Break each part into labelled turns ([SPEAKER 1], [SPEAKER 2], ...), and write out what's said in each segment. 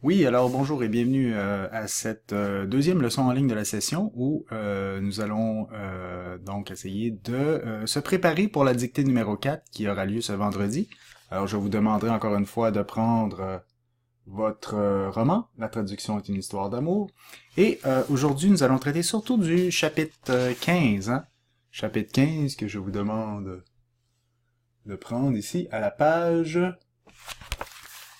[SPEAKER 1] Oui, alors bonjour et bienvenue à cette deuxième leçon en ligne de la session où nous allons donc essayer de se préparer pour la dictée numéro 4 qui aura lieu ce vendredi. Alors je vous demanderai encore une fois de prendre votre roman, La traduction est une histoire d'amour. Et aujourd'hui nous allons traiter surtout du chapitre 15, hein? Chapitre 15 que je vous demande de prendre ici à la page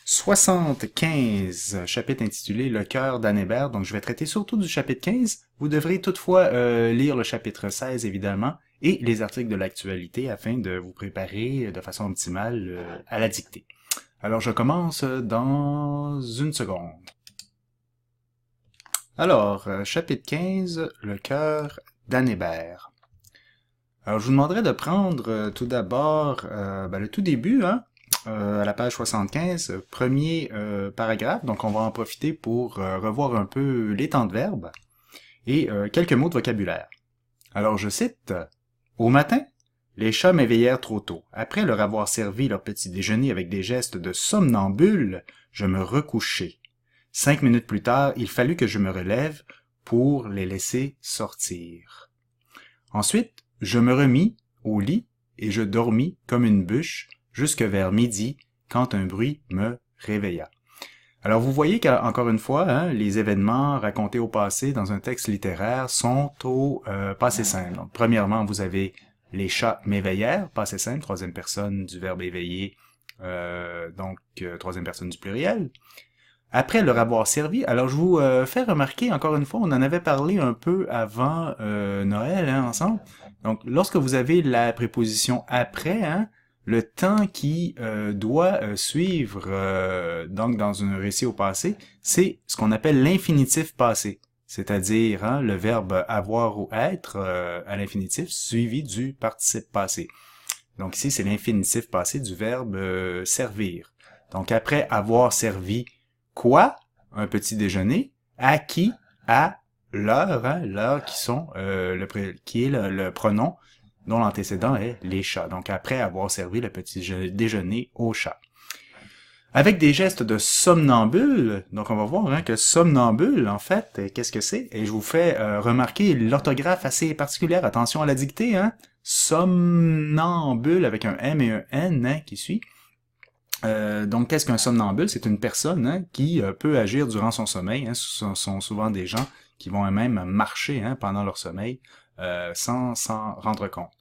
[SPEAKER 1] 75, chapitre intitulé Le cœur d'Annébert. Donc, je vais traiter surtout du chapitre 15. Vous devrez toutefois lire le chapitre 16, évidemment, et les articles de l'actualité afin de vous préparer de façon optimale à la dictée. Alors, je commence dans une seconde. Alors, chapitre 15, Le cœur d'Annébert. Alors, je vous demanderai de prendre tout d'abord le tout début, hein, à la page 75, premier paragraphe. Donc, on va en profiter pour revoir un peu les temps de verbe et quelques mots de vocabulaire. Alors, je cite, « Au matin, les chats m'éveillèrent trop tôt. Après leur avoir servi leur petit déjeuner avec des gestes de somnambule, je me recouchai. 5 minutes plus tard, il fallut que je me relève pour les laisser sortir. Ensuite, je me remis au lit et je dormis comme une bûche jusque vers midi, quand un bruit me réveilla. » Alors vous voyez qu'encore une fois, hein, les événements racontés au passé dans un texte littéraire sont au passé simple. Donc, premièrement, vous avez les chats m'éveillèrent, passé simple, troisième personne du verbe éveiller, troisième personne du pluriel. Après leur avoir servi, alors je vous fais remarquer, encore une fois, on en avait parlé un peu avant Noël, hein, ensemble. Donc, lorsque vous avez la préposition après, hein, le temps qui doit suivre donc dans un récit au passé, c'est ce qu'on appelle l'infinitif passé, c'est-à-dire hein, le verbe avoir ou être à l'infinitif suivi du participe passé. Donc ici, c'est l'infinitif passé du verbe servir. Donc après avoir servi quoi? Un petit déjeuner. À qui? À l'heure, hein, l'heure qui est le pronom dont l'antécédent est les chats. Donc après avoir servi le petit déjeuner aux chats. Avec des gestes de somnambule, donc on va voir hein, que somnambule, en fait, qu'est-ce que c'est? Et je vous fais remarquer l'orthographe assez particulière. Attention à la dictée, hein? Somnambule avec un M et un N hein, qui suit. Donc, qu'est-ce qu'un somnambule? C'est une personne hein, qui peut agir durant son sommeil. Hein. Ce sont souvent des gens qui vont même marcher hein, pendant leur sommeil sans s'en rendre compte.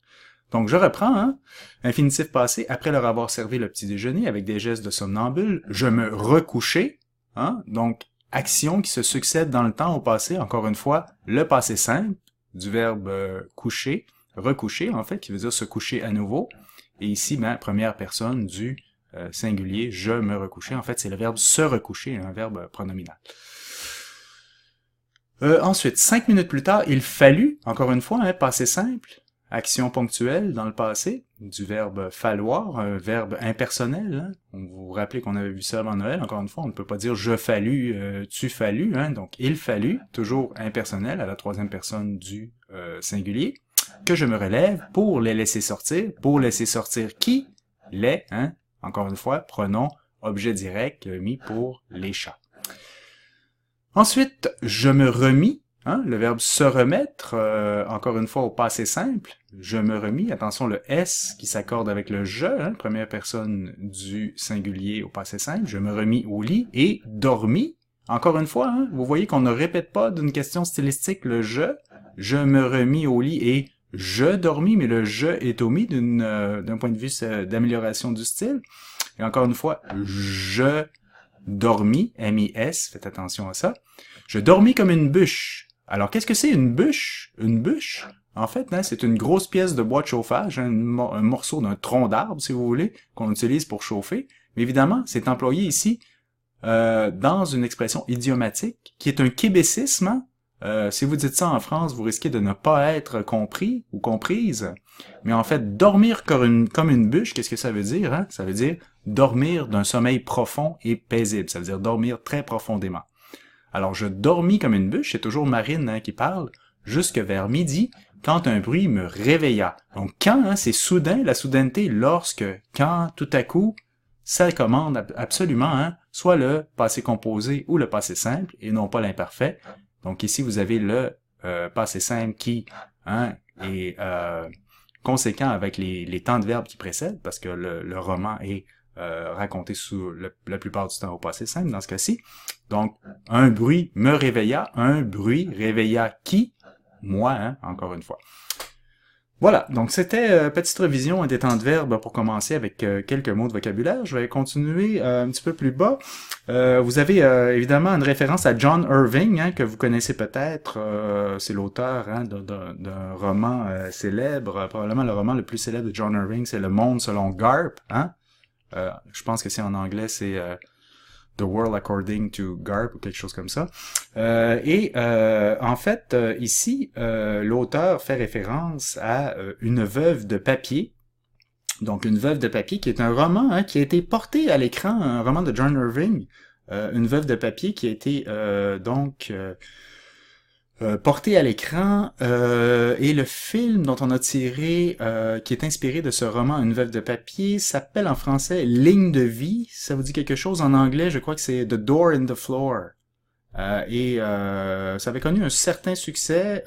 [SPEAKER 1] Donc, je reprends, hein, infinitif passé, après leur avoir servi le petit déjeuner avec des gestes de somnambule, je me recouchai, hein, donc action qui se succède dans le temps au passé, encore une fois, le passé simple du verbe coucher, recoucher en fait, qui veut dire se coucher à nouveau, et ici, première personne du singulier, je me recouchai, en fait, c'est le verbe se recoucher, un verbe pronominal. Ensuite, 5 minutes plus tard, il fallut, encore une fois, hein, passé simple, action ponctuelle dans le passé, du verbe falloir, un verbe impersonnel. Hein. Vous vous rappelez qu'on avait vu ça avant Noël, encore une fois, on ne peut pas dire je fallu, tu fallu, hein. Donc il fallut, toujours impersonnel à la troisième personne du singulier, que je me relève pour les laisser sortir qui? Les, hein, encore une fois, pronom, objet direct mis pour les chats. Ensuite, je me remis, hein, le verbe se remettre, encore une fois au passé simple, je me remis, attention le S qui s'accorde avec le je, hein, première personne du singulier au passé simple, je me remis au lit et dormi, encore une fois, hein, vous voyez qu'on ne répète pas d'une question stylistique le je me remis au lit et je dormis, mais le je est omis d'un point de vue d'amélioration du style, et encore une fois, je dormi, M-I-S, faites attention à ça. Je dormis comme une bûche. Alors, qu'est-ce que c'est une bûche? Une bûche, en fait, hein, c'est une grosse pièce de bois de chauffage, un morceau d'un tronc d'arbre, si vous voulez, qu'on utilise pour chauffer. Mais évidemment, c'est employé ici dans une expression idiomatique qui est un québécisme. Hein? Si vous dites ça en France, vous risquez de ne pas être compris ou comprise. Mais en fait, dormir comme une bûche, qu'est-ce que ça veut dire? Hein? Ça veut dire dormir d'un sommeil profond et paisible. Ça veut dire dormir très profondément. Alors, je dormis comme une bûche, c'est toujours Marine hein, qui parle, jusque vers midi, quand un bruit me réveilla. Donc, quand, hein, c'est soudain, la soudaineté, lorsque, quand, tout à coup, ça commande absolument soit le passé composé ou le passé simple et non pas l'imparfait. Donc ici, vous avez le passé simple qui est conséquent avec les temps de verbe qui précèdent, parce que le roman est raconté sous la plupart du temps au passé simple dans ce cas-ci. Donc, un bruit me réveilla, un bruit réveilla qui? Moi, encore une fois. Voilà, donc c'était petite révision des temps de verbe pour commencer avec quelques mots de vocabulaire. Je vais continuer un petit peu plus bas. Vous avez évidemment une référence à John Irving, que vous connaissez peut-être. C'est l'auteur d'un roman célèbre, probablement le roman le plus célèbre de John Irving, c'est Le Monde selon Garp. Je pense que c'est en anglais, c'est The World According to Garp ou quelque chose comme ça. En fait, ici, l'auteur fait référence à Une veuve de papier. Donc, Une veuve de papier, qui est un roman qui a été porté à l'écran, un roman de John Irving. Une veuve de papier qui a été porté à l'écran, et le film dont on a tiré, qui est inspiré de ce roman Une veuve de papier, s'appelle en français Ligne de vie. Ça vous dit quelque chose? En anglais, je crois que c'est The Door in the Floor. Ça avait connu un certain succès.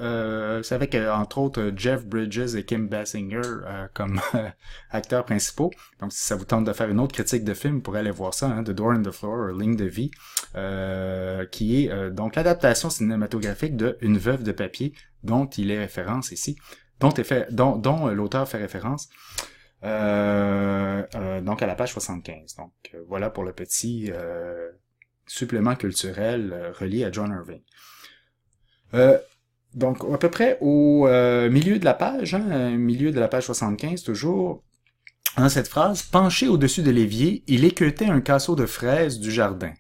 [SPEAKER 1] C'est avec, entre autres, Jeff Bridges et Kim Basinger comme acteurs principaux. Donc, si ça vous tente de faire une autre critique de film, vous pourrez aller voir ça, The Door in the Floor, Ligne de vie, qui est donc l'adaptation cinématographique de Une veuve de papier, dont il est référence ici, dont l'auteur fait référence. Donc à la page 75. Donc voilà pour le petit supplément culturel relié à John Irving. Donc à peu près au milieu de la page, milieu de la page 75 toujours, dans cette phrase, penché au-dessus de l'évier, il équeutait un casseau de fraises du jardin.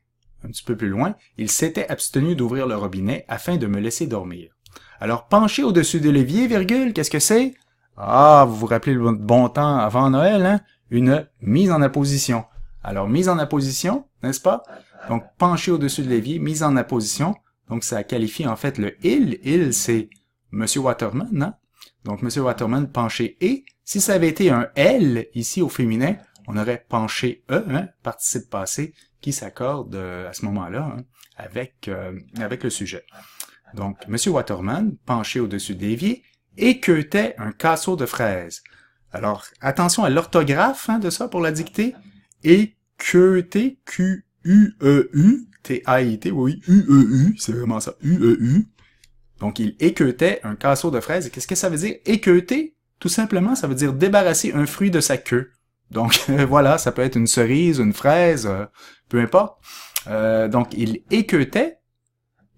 [SPEAKER 1] Un petit peu plus loin, il s'était abstenu d'ouvrir le robinet afin de me laisser dormir. Alors, penché au-dessus de l'évier, virgule, qu'est-ce que c'est? Ah, vous vous rappelez le bon temps avant Noël, Une mise en apposition. Alors, mise en apposition, n'est-ce pas? Donc, penché au-dessus de l'évier, mise en apposition. Donc, ça qualifie en fait le il. Il, c'est Monsieur Waterman, Donc, Monsieur Waterman penché et. Si ça avait été un elle, ici au féminin, on aurait penché participe passé, qui s'accorde à ce moment-là avec le sujet. Donc, Monsieur Waterman, penché au-dessus de l'évier, équeutait un casseau de fraises. Alors, attention à l'orthographe de ça pour la dictée. Équeuter, Q-U-E-U, T-A-I-T, oui, U-E-U, c'est vraiment ça, U-E-U. Donc, il équeutait un casseau de fraises. Et qu'est-ce que ça veut dire? Équeuter, tout simplement, ça veut dire débarrasser un fruit de sa queue. Donc, voilà, ça peut être une cerise, une fraise, peu importe. Donc, il équeutait.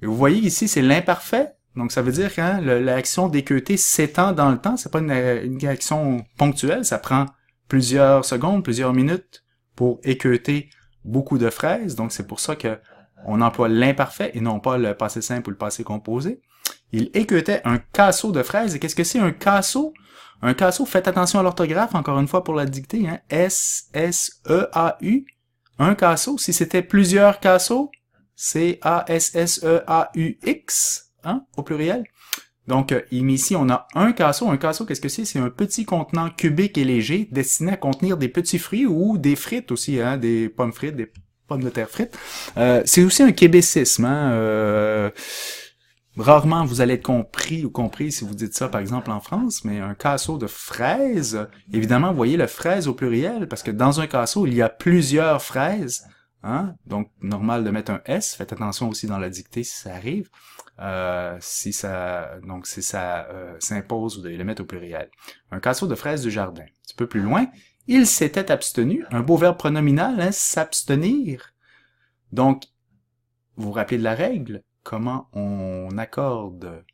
[SPEAKER 1] Et vous voyez ici, c'est l'imparfait. Donc, ça veut dire que l'action d'équeuter s'étend dans le temps. C'est pas une action ponctuelle. Ça prend plusieurs secondes, plusieurs minutes pour équeuter beaucoup de fraises. Donc, c'est pour ça que on emploie l'imparfait et non pas le passé simple ou le passé composé. Il équeutait un casseau de fraises. Et qu'est-ce que c'est un casseau? Un casseau, faites attention à l'orthographe, encore une fois pour la dictée, S-S-E-A-U. Un casseau, si c'était plusieurs casseaux, C-A-S-S-E-A-U-X, au pluriel. Donc, ici, on a un casseau. Un casseau, qu'est-ce que c'est? C'est un petit contenant cubique et léger destiné à contenir des petits fruits ou des frites aussi, des pommes frites, des pommes de terre frites. C'est aussi un québécisme, Rarement vous allez être compris ou comprise si vous dites ça, par exemple, en France, mais un casseau de fraises, évidemment, vous voyez le fraise au pluriel, parce que dans un casseau, il y a plusieurs fraises, donc normal de mettre un S, faites attention aussi dans la dictée si ça arrive, si ça s'impose, vous devez le mettre au pluriel. Un casseau de fraises du jardin. Un petit peu plus loin, il s'était abstenu, un beau verbe pronominal, s'abstenir. Donc, vous vous rappelez de la règle? Comment on accorde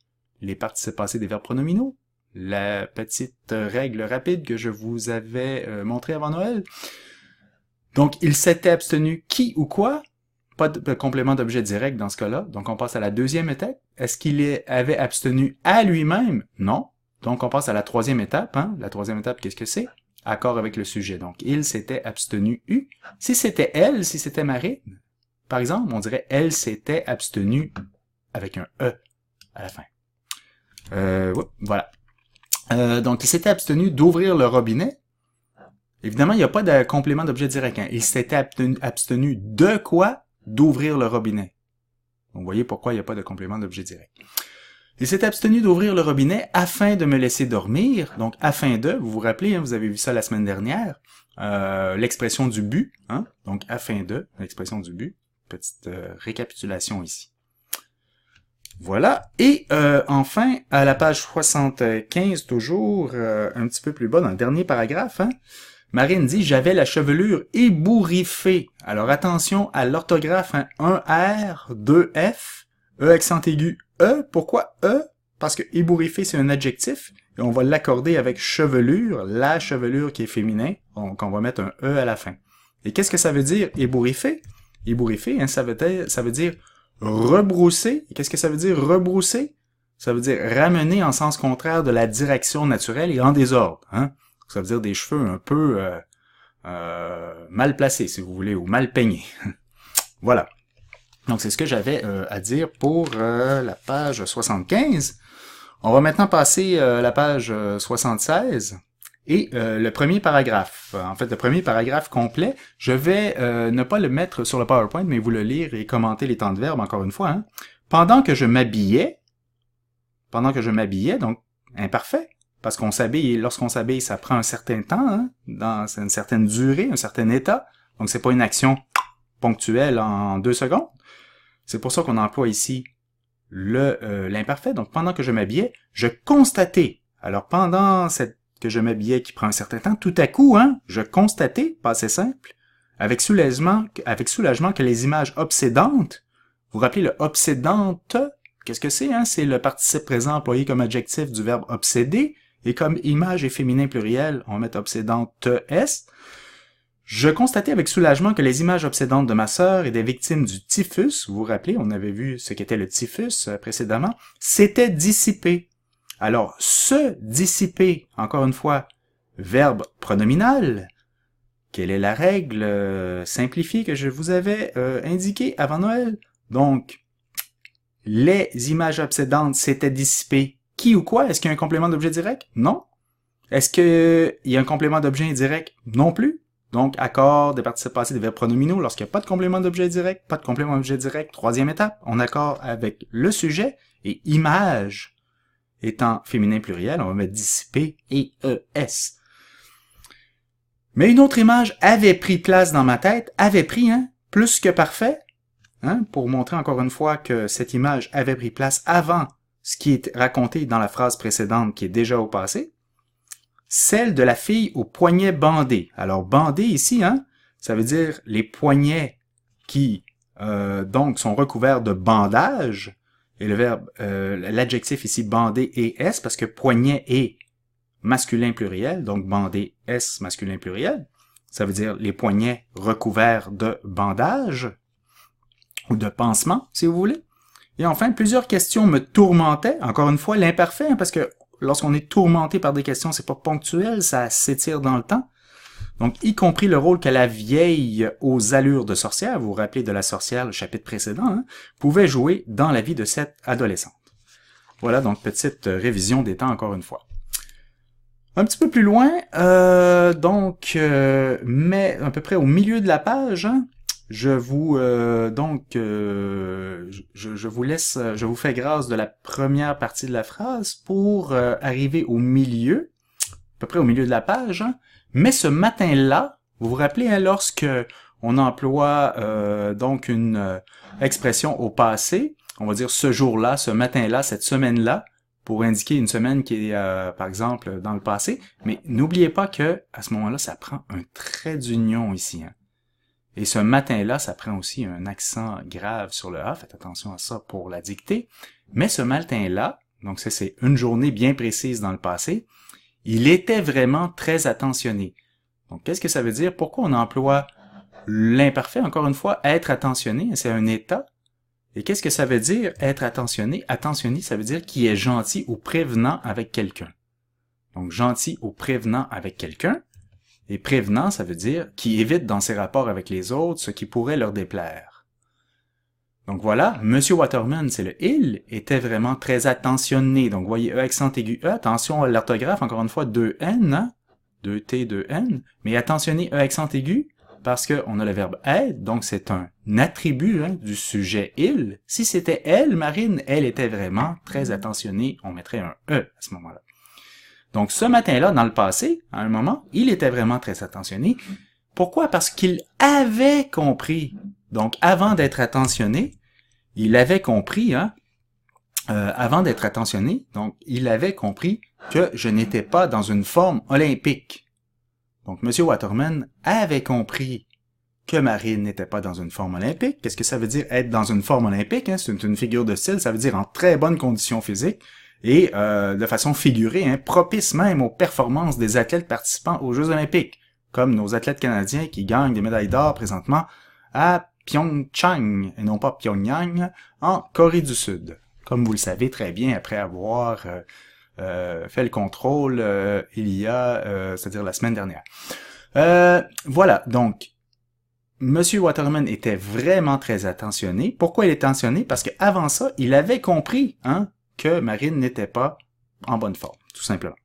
[SPEAKER 1] les participes passés des verbes pronominaux. La petite règle rapide que je vous avais montrée avant Noël. Donc, il s'était abstenu qui ou quoi? Pas de complément d'objet direct dans ce cas-là. Donc, on passe à la deuxième étape. Est-ce qu'il avait abstenu à lui-même? Non. Donc, on passe à la troisième étape. La troisième étape, qu'est-ce que c'est? Accord avec le sujet. Donc, il s'était abstenu eu. Si c'était elle, si c'était Marine, par exemple, on dirait « elle s'était abstenue » avec un « e » à la fin. Voilà. Donc, il s'était abstenu d'ouvrir le robinet. Évidemment, il n'y a pas de complément d'objet direct. Hein. Il s'était abstenu de quoi? D'ouvrir le robinet. Donc, vous voyez pourquoi il n'y a pas de complément d'objet direct. Il s'est abstenu d'ouvrir le robinet afin de me laisser dormir. Donc, afin de, vous vous rappelez, hein, vous avez vu ça la semaine dernière, l'expression du but. Hein? Donc, afin de, l'expression du but. Petite récapitulation ici. Voilà. Et enfin, à la page 75, toujours, un petit peu plus bas, dans le dernier paragraphe, hein, Marine dit « J'avais la chevelure ébouriffée ». Alors attention à l'orthographe, hein, 1R, 2F, E accent aigu, E. Pourquoi E? Parce que ébouriffé, c'est un adjectif, et on va l'accorder avec chevelure, la chevelure qui est féminin, donc on va mettre un E à la fin. Et qu'est-ce que ça veut dire ébouriffé? Ébouriffé, hein, ça veut dire rebrousser. Et qu'est-ce que ça veut dire rebrousser? Ça veut dire ramener en sens contraire de la direction naturelle et en désordre, hein? Ça veut dire des cheveux un peu mal placés, si vous voulez, ou mal peignés. Voilà. Donc, c'est ce que j'avais à dire pour la page 75. On va maintenant passer à la page 76 et le premier paragraphe. En fait, le premier paragraphe complet, je vais ne pas le mettre sur le PowerPoint, mais vous le lire et commenter les temps de verbe, encore une fois. Hein. Pendant que je m'habillais, donc imparfait, parce qu'on s'habille, et lorsqu'on s'habille, ça prend un certain temps, hein, dans une certaine durée, un certain état. Donc, c'est pas une action ponctuelle en 2 secondes. C'est pour ça qu'on emploie ici l'imparfait. Donc, pendant que je m'habillais, je constatais. Alors, pendant que je m'habillais qui prend un certain temps, tout à coup, hein, je constatais, passé simple, avec soulagement que les images obsédantes, vous vous rappelez le obsédante, qu'est-ce que c'est, hein? C'est le participe présent employé comme adjectif du verbe obséder, et comme image et féminin pluriel, on va mettre obsédante S. Je constatais avec soulagement que les images obsédantes de ma sœur et des victimes du typhus, vous vous rappelez, on avait vu ce qu'était le typhus précédemment, s'étaient dissipées. Alors, se dissiper, encore une fois, verbe pronominal. Quelle est la règle simplifiée que je vous avais indiquée avant Noël? Donc, les images obsédantes s'étaient dissipées. Qui ou quoi? Est-ce qu'il y a un complément d'objet direct? Non. Est-ce qu'il y a un complément d'objet indirect? Non plus. Donc, accord des participes passés des verbes pronominaux lorsqu'il n'y a pas de complément d'objet direct, pas de complément d'objet direct. Troisième étape, on accorde avec le sujet et image étant féminin pluriel, on va mettre dissiper et ES. Mais une autre image avait pris place dans ma tête, avait pris, hein, plus que parfait, hein, pour montrer encore une fois que cette image avait pris place avant ce qui est raconté dans la phrase précédente qui est déjà au passé. Celle de la fille aux poignets bandés. Alors, bandé ici, hein, ça veut dire les poignets qui, donc, sont recouverts de bandage. Et le verbe, l'adjectif ici, bandé et S, parce que poignet est masculin pluriel, donc bandé S masculin pluriel. Ça veut dire les poignets recouverts de bandage, ou de pansement, si vous voulez. Et enfin, plusieurs questions me tourmentaient. Encore une fois, l'imparfait, hein, parce que lorsqu'on est tourmenté par des questions, c'est pas ponctuel, ça s'étire dans le temps. Donc, y compris le rôle que la vieille aux allures de sorcière, vous vous rappelez de la sorcière, le chapitre précédent, hein, pouvait jouer dans la vie de cette adolescente. Voilà, donc, petite révision des temps encore une fois. Un petit peu plus loin, mais à peu près au milieu de la page, hein, je vous fais grâce de la première partie de la phrase pour arriver au milieu, à peu près au milieu de la page. Hein. Mais ce matin-là, vous vous rappelez, hein, lorsque on emploie donc une expression au passé, on va dire ce jour-là, ce matin-là, cette semaine-là, pour indiquer une semaine qui est, par exemple, dans le passé. Mais n'oubliez pas que à ce moment-là, ça prend un trait d'union ici. Hein. Et ce matin-là, ça prend aussi un accent grave sur le A. Faites attention à ça pour la dictée. Mais ce matin-là, donc ça c'est une journée bien précise dans le passé, il était vraiment très attentionné. Donc qu'est-ce que ça veut dire? Pourquoi on emploie l'imparfait? Encore une fois, être attentionné, c'est un état. Et qu'est-ce que ça veut dire être attentionné? Attentionné, ça veut dire qu'il est gentil ou prévenant avec quelqu'un. Donc gentil ou prévenant avec quelqu'un. Et prévenant, ça veut dire qui évite dans ses rapports avec les autres ce qui pourrait leur déplaire. Donc voilà, Monsieur Waterman, c'est le « il », était vraiment très attentionné. Donc voyez, E accent aigu E, attention à l'orthographe, encore une fois, 2 N, hein? 2T, 2N, mais attentionné E accent aigu, parce qu'on a le verbe être, donc c'est un attribut du sujet il. Si c'était elle, Marine, elle était vraiment très attentionnée, on mettrait un E à ce moment-là. Donc ce matin-là, dans le passé, à un moment, il était vraiment très attentionné. Pourquoi? Parce qu'il avait compris. Donc avant d'être attentionné, il avait compris, avant d'être attentionné, donc il avait compris que je n'étais pas dans une forme olympique. Donc, M. Waterman avait compris que Marine n'était pas dans une forme olympique. Qu'est-ce que ça veut dire être dans une forme olympique? C'est une figure de style, ça veut dire en très bonne condition physique et de façon figurée, propice même aux performances des athlètes participants aux Jeux olympiques, comme nos athlètes canadiens qui gagnent des médailles d'or présentement à Pyeongchang, et non pas Pyongyang, en Corée du Sud. Comme vous le savez très bien, après avoir fait le contrôle c'est-à-dire la semaine dernière. Voilà, donc, Monsieur Waterman était vraiment très attentionné. Pourquoi il est attentionné? Parce qu'avant ça, il avait compris que Marine n'était pas en bonne forme, tout simplement.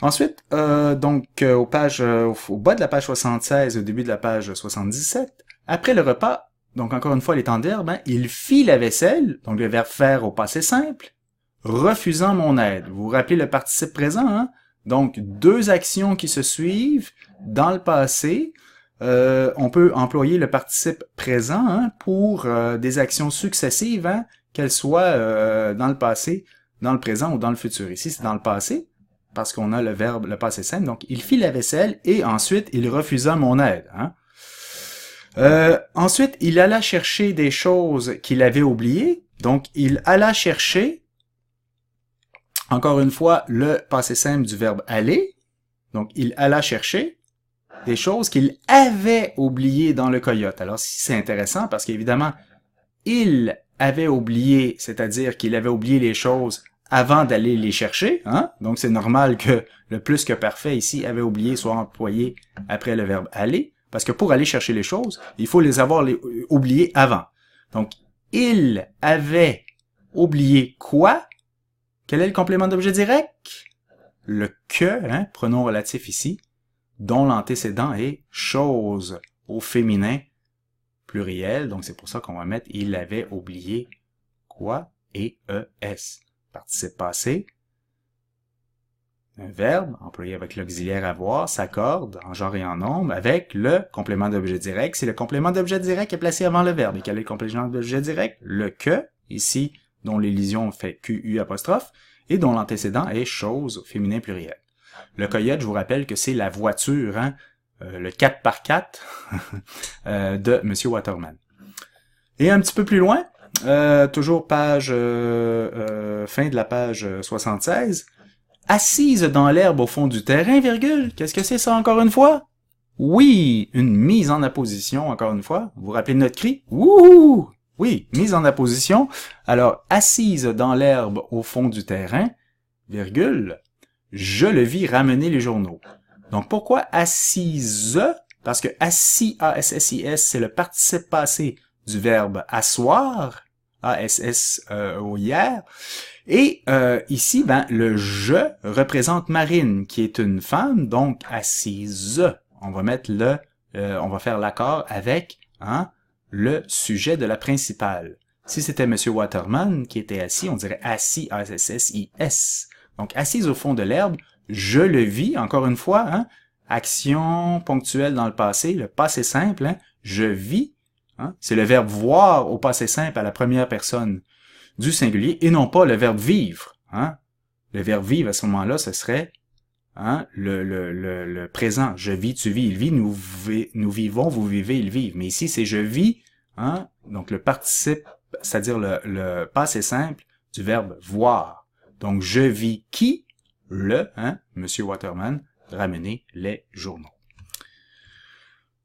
[SPEAKER 1] Ensuite, au bas de la page 76, au début de la page 77, après le repas, donc encore une fois les temps de verbe, il fit la vaisselle, donc le verbe faire au passé simple, refusant mon aide. Vous vous rappelez le participe présent, Donc, deux actions qui se suivent dans le passé. On peut employer le participe présent pour des actions successives, qu'elles soient dans le passé, dans le présent ou dans le futur. Ici, c'est dans le passé, parce qu'on a le verbe, le passé simple. Donc, il fit la vaisselle et ensuite, il refusa mon aide. Ensuite, il alla chercher des choses qu'il avait oubliées. Donc, il alla chercher, encore une fois, le passé simple du verbe aller. Donc, il alla chercher des choses qu'il avait oubliées dans le coyote. Alors, c'est intéressant parce qu'évidemment, il avait oublié, c'est-à-dire qu'il avait oublié les choses avant d'aller les chercher. Donc, c'est normal que le plus que parfait ici avait oublié soit employé après le verbe aller. Parce que pour aller chercher les choses, il faut les avoir oubliées avant. Donc, il avait oublié quoi? Quel est le complément d'objet direct? Le que, pronom relatif ici, dont l'antécédent est chose au féminin pluriel. Donc, c'est pour ça qu'on va mettre il avait oublié quoi? Et ES. Participe passé. Un verbe employé avec l'auxiliaire avoir s'accorde en genre et en nombre avec le complément d'objet direct. Si le complément d'objet direct est placé avant le verbe, et quel est le complément d'objet direct? Le que, ici, dont l'élision fait QU apostrophe, et dont l'antécédent est chose féminin pluriel. Le coyote, je vous rappelle que c'est la voiture, le 4x4 de M. Waterman. Et un petit peu plus loin, toujours fin de la page 76, assise dans l'herbe au fond du terrain, virgule, qu'est-ce que c'est ça encore une fois? Oui, une mise en apposition, encore une fois. Vous vous rappelez de notre cri? Wouhou! Oui, mise en apposition. Alors, assise dans l'herbe au fond du terrain, virgule, je le vis ramener les journaux. Donc, pourquoi assise? Parce que assis, A-S-S-I-S, c'est le participe passé du verbe asseoir, A-S-S-O-I-R. Et ici, le « je » représente Marine, qui est une femme, donc assise. On va mettre on va faire l'accord avec le sujet de la principale. Si c'était M. Waterman qui était assis, on dirait assis, A-S-S-I-S. Donc, assise au fond de l'herbe, je le vis, encore une fois, action ponctuelle dans le passé, le passé simple, je vis, c'est le verbe voir au passé simple à la première personne du singulier, et non pas le verbe vivre. Le verbe vivre, à ce moment-là, ce serait le présent. Je vis, tu vis, il vit, nous vivons, vous vivez, ils vivent. Mais ici, c'est je vis, donc le participe, c'est-à-dire le passé simple du verbe voir. Donc, je vis qui? Monsieur Waterman, ramener les journaux.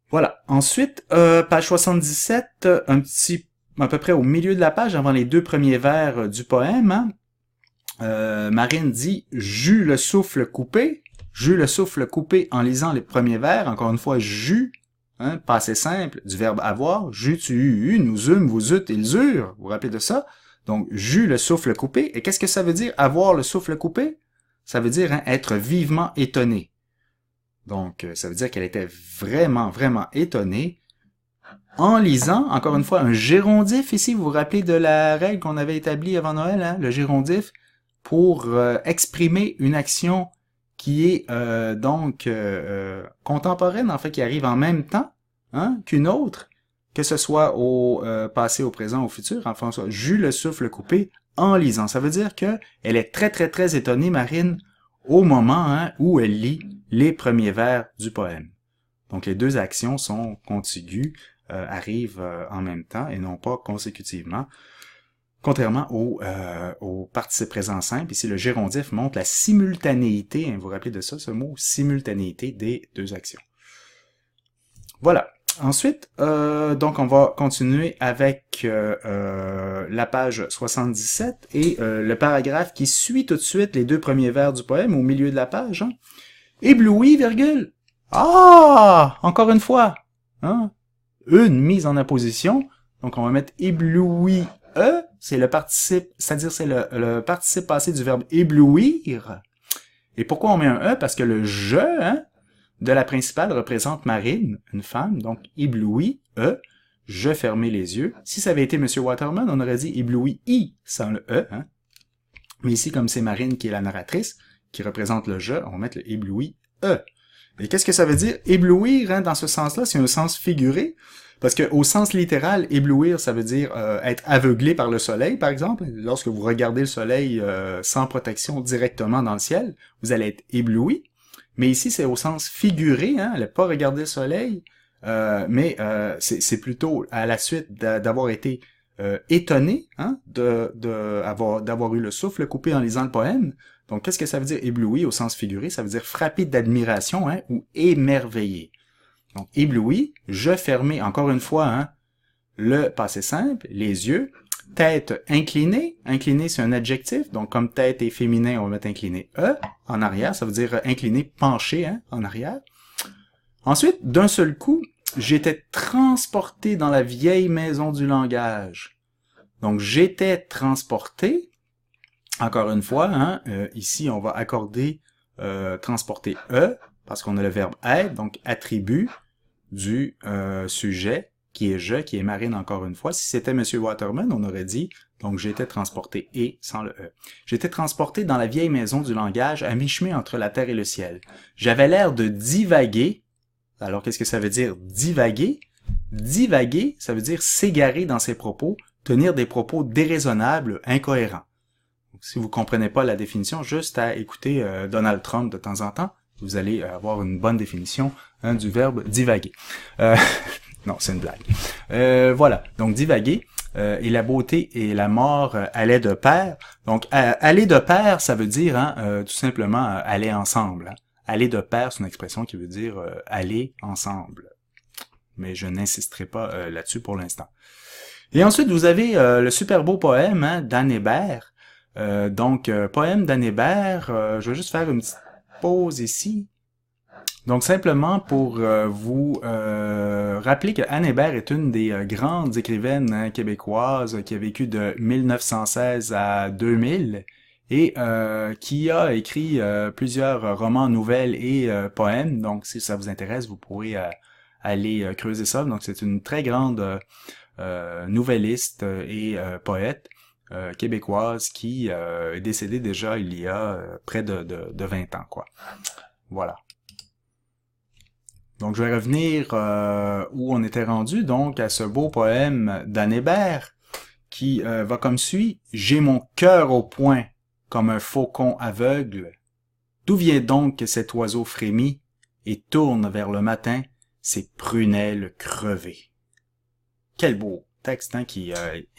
[SPEAKER 1] Voilà. Ensuite, page 77, à peu près au milieu de la page, avant les deux premiers vers du poème, Marine dit « J'eus le souffle coupé ». J'eus le souffle coupé en lisant les premiers vers. Encore une fois, j'eus, passé simple du verbe avoir. J'eus, tu eus, nous eûmes, vous eûtes, ils eurent. Vous vous rappelez de ça? Donc, j'eus le souffle coupé. Et qu'est-ce que ça veut dire, avoir le souffle coupé? Ça veut dire être vivement étonné. Donc, ça veut dire qu'elle était vraiment, vraiment étonnée. En lisant, encore une fois, un gérondif ici, vous vous rappelez de la règle qu'on avait établie avant Noël, hein, le gérondif, pour exprimer une action qui est contemporaine, en fait, qui arrive en même temps qu'une autre, que ce soit au passé, au présent, au futur. Enfin, j'eus le souffle coupé en lisant. Ça veut dire que elle est très, très, très étonnée, Marine, au moment où elle lit les premiers vers du poème. Donc, les deux actions sont contiguës, arrivent en même temps et non pas consécutivement. Contrairement au participe présent simple, ici le gérondif montre la simultanéité, vous vous rappelez de ça, ce mot, simultanéité des deux actions. Voilà. Ensuite, donc on va continuer avec la page 77 et le paragraphe qui suit tout de suite les deux premiers vers du poème au milieu de la page. Hein. Ébloui, virgule. Ah! Encore une fois. Hein? Une mise en apposition. Donc on va mettre ébloui. C'est le participe, c'est-à-dire c'est le participe passé du verbe éblouir. Et pourquoi on met un Parce que le je de la principale représente Marine, une femme, donc ébloui, je fermais les yeux. Si ça avait été Monsieur Waterman, on aurait dit ébloui I sans le hein. Mais ici, comme c'est Marine qui est la narratrice, qui représente le je, on va mettre le ébloui Et qu'est-ce que ça veut dire? Éblouir, dans ce sens-là, c'est un sens figuré. Parce que au sens littéral, éblouir, ça veut dire être aveuglé par le soleil, par exemple. Lorsque vous regardez le soleil sans protection directement dans le ciel, vous allez être ébloui. Mais ici, c'est au sens figuré, elle n'a pas regardé le soleil, mais c'est plutôt à la suite d'avoir été étonné, d'avoir eu le souffle coupé en lisant le poème. Donc, qu'est-ce que ça veut dire ébloui au sens figuré? Ça veut dire frappé d'admiration ou émerveillé. Donc, ébloui, je fermais, encore une fois, le passé simple, les yeux, tête inclinée. Incliné, c'est un adjectif. Donc, comme tête est féminin, on va mettre incliné en arrière. Ça veut dire incliné, penché en arrière. Ensuite, d'un seul coup, j'étais transporté dans la vieille maison du langage. Donc, j'étais transporté. Encore une fois, ici, on va accorder transporter parce qu'on a le verbe être, donc attribut du sujet, qui est je, qui est Marine encore une fois. Si c'était Monsieur Waterman, on aurait dit, donc j'étais transporté et sans le J'étais transporté dans la vieille maison du langage à mi-chemin entre la terre et le ciel. J'avais l'air de divaguer. Alors qu'est-ce que ça veut dire divaguer? Divaguer, ça veut dire s'égarer dans ses propos, tenir des propos déraisonnables, incohérents. Donc, si vous comprenez pas la définition, juste à écouter Donald Trump de temps en temps, vous allez avoir une bonne définition du verbe divaguer. Non, c'est une blague. Voilà, donc divaguer, et la beauté et la mort allaient de pair. Donc, aller de pair, ça veut dire tout simplement aller ensemble. Aller de pair, c'est une expression qui veut dire aller ensemble. Mais je n'insisterai pas là-dessus pour l'instant. Et ensuite, vous avez le super beau poème d'Anne Hébert. Poème d'Anne Hébert, je vais juste faire une petite pause ici. Donc, simplement pour vous rappeler que Anne Hébert est une des grandes écrivaines québécoises qui a vécu de 1916 à 2000 et qui a écrit plusieurs romans, nouvelles et poèmes. Donc, si ça vous intéresse, vous pourrez aller creuser ça. Donc, c'est une très grande nouvelliste et poète québécoise qui est décédée déjà il y a près de 20 ans, quoi. Voilà. Donc, je vais revenir où on était rendu, donc, à ce beau poème d'Anne Hébert, qui va comme suit. « J'ai mon cœur au poing, comme un faucon aveugle. D'où vient donc que cet oiseau frémit et tourne vers le matin ses prunelles crevées? » Quel beau texte qui,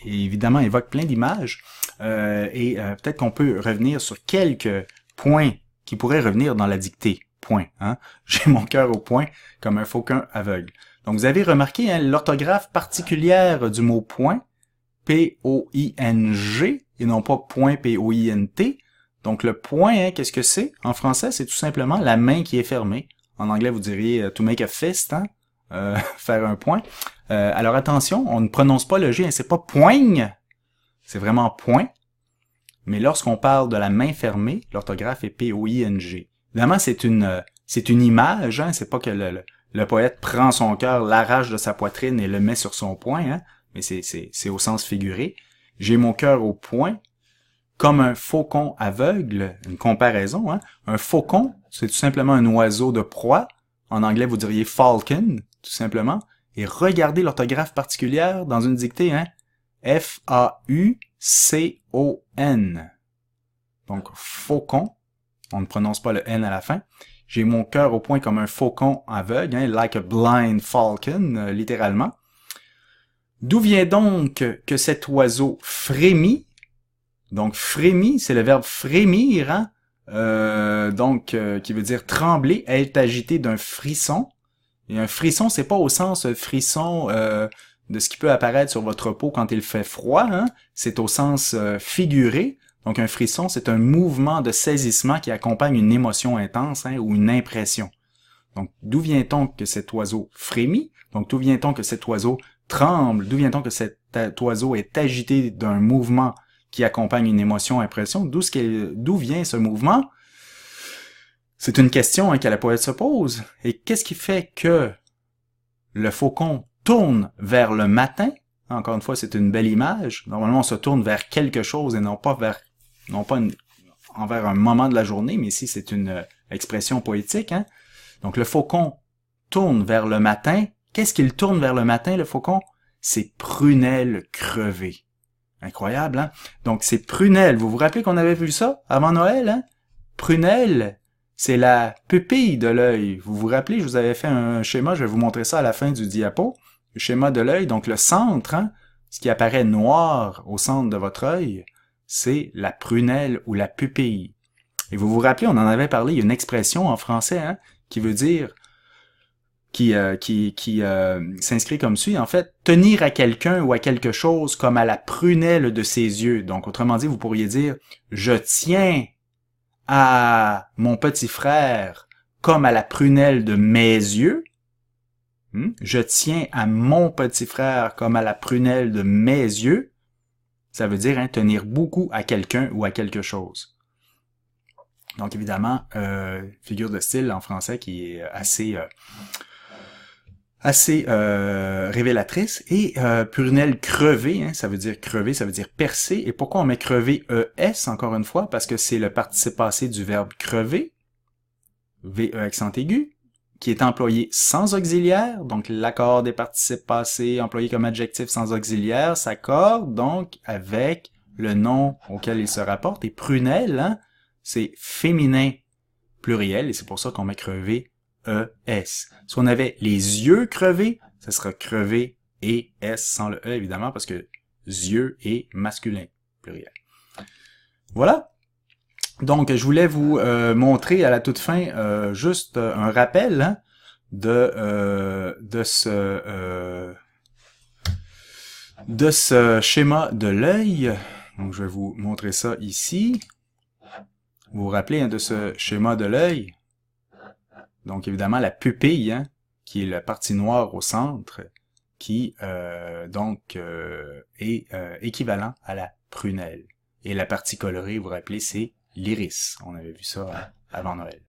[SPEAKER 1] évidemment, évoque plein d'images. Et peut-être qu'on peut revenir sur quelques points qui pourraient revenir dans la dictée. Point. J'ai mon cœur au point comme un faucon aveugle. Donc, vous avez remarqué l'orthographe particulière du mot point, P-O-I-N-G, et non pas point P-O-I-N-T. Donc, le point, qu'est-ce que c'est? En français, c'est tout simplement la main qui est fermée. En anglais, vous diriez to make a fist, faire un point. Alors, attention, on ne prononce pas le G, c'est pas poigne, c'est vraiment point. Mais lorsqu'on parle de la main fermée, l'orthographe est P-O-I-N-G. Évidemment, c'est c'est une image, hein, c'est pas que le poète prend son cœur, l'arrache de sa poitrine et le met sur son poing, hein, mais c'est au sens figuré. J'ai mon cœur au poing, comme un faucon aveugle, une comparaison, hein. Un faucon, c'est tout simplement un oiseau de proie. En anglais, vous diriez falcon, tout simplement. Et regardez l'orthographe particulière dans une dictée, hein. F-A-U-C-O-N. Donc, faucon. On ne prononce pas le N à la fin. J'ai mon cœur au point comme un faucon aveugle, hein, like a blind falcon, littéralement. D'où vient donc que cet oiseau frémit? Donc, frémit, c'est le verbe frémir, hein? Qui veut dire trembler, être agité d'un frisson. Et un frisson, c'est pas au sens frisson de ce qui peut apparaître sur votre peau quand il fait froid, hein? C'est au sens figuré. Donc, un frisson, c'est un mouvement de saisissement qui accompagne une émotion intense, hein, ou une impression. Donc, d'où vient-on que cet oiseau frémit? Donc, d'où vient-on que cet oiseau tremble? D'où vient-on que cet oiseau est agité d'un mouvement qui accompagne une émotion, impression? D'où vient ce mouvement? C'est une question, hein, que la poète se pose. Et qu'est-ce qui fait que le faucon tourne vers le matin? Encore une fois, c'est une belle image. Normalement, on se tourne vers quelque chose et non pas envers un moment de la journée, mais ici, c'est une expression poétique, hein. Donc, le faucon tourne vers le matin. Qu'est-ce qu'il tourne vers le matin, le faucon? Ses prunelles crevées. Incroyable, hein? Donc, c'est prunelles. Vous vous rappelez qu'on avait vu ça avant Noël, hein? Prunelle, c'est la pupille de l'œil. Vous vous rappelez, je vous avais fait un schéma, je vais vous montrer ça à la fin du diapo. Le schéma de l'œil, donc le centre, hein? Ce qui apparaît noir au centre de votre œil, c'est la prunelle ou la pupille. Et vous vous rappelez, on en avait parlé, il y a une expression en français, hein, qui veut dire, qui s'inscrit comme suit, en fait, tenir à quelqu'un ou à quelque chose comme à la prunelle de ses yeux. Donc, autrement dit, vous pourriez dire, je tiens à mon petit frère comme à la prunelle de mes yeux. Je tiens à mon petit frère comme à la prunelle de mes yeux. Ça veut dire, hein, tenir beaucoup à quelqu'un ou à quelque chose. Donc, évidemment, figure de style en français qui est assez révélatrice. Et prunelle crevée, hein, ça veut dire crever, ça veut dire percer. Et pourquoi on met crever ES, encore une fois? Parce que c'est le participe passé du verbe crever, VE accent aigu, qui est employé sans auxiliaire. Donc, l'accord des participes passés employé comme adjectif sans auxiliaire s'accorde donc avec le nom auquel il se rapporte. Et prunelle, hein, c'est féminin pluriel, et c'est pour ça qu'on met crevé ES. Si on avait les yeux crevés, ça sera crevé et S sans le E, évidemment, parce que yeux est masculin pluriel. Voilà. Donc, je voulais vous montrer à la toute fin juste un rappel, hein, de ce schéma de l'œil. Donc, je vais vous montrer ça ici. Vous vous rappelez, hein, de ce schéma de l'œil? Donc, évidemment, la pupille, hein, qui est la partie noire au centre, qui est équivalent à la prunelle. Et la partie colorée, vous vous rappelez, c'est l'iris. On avait vu ça avant Noël.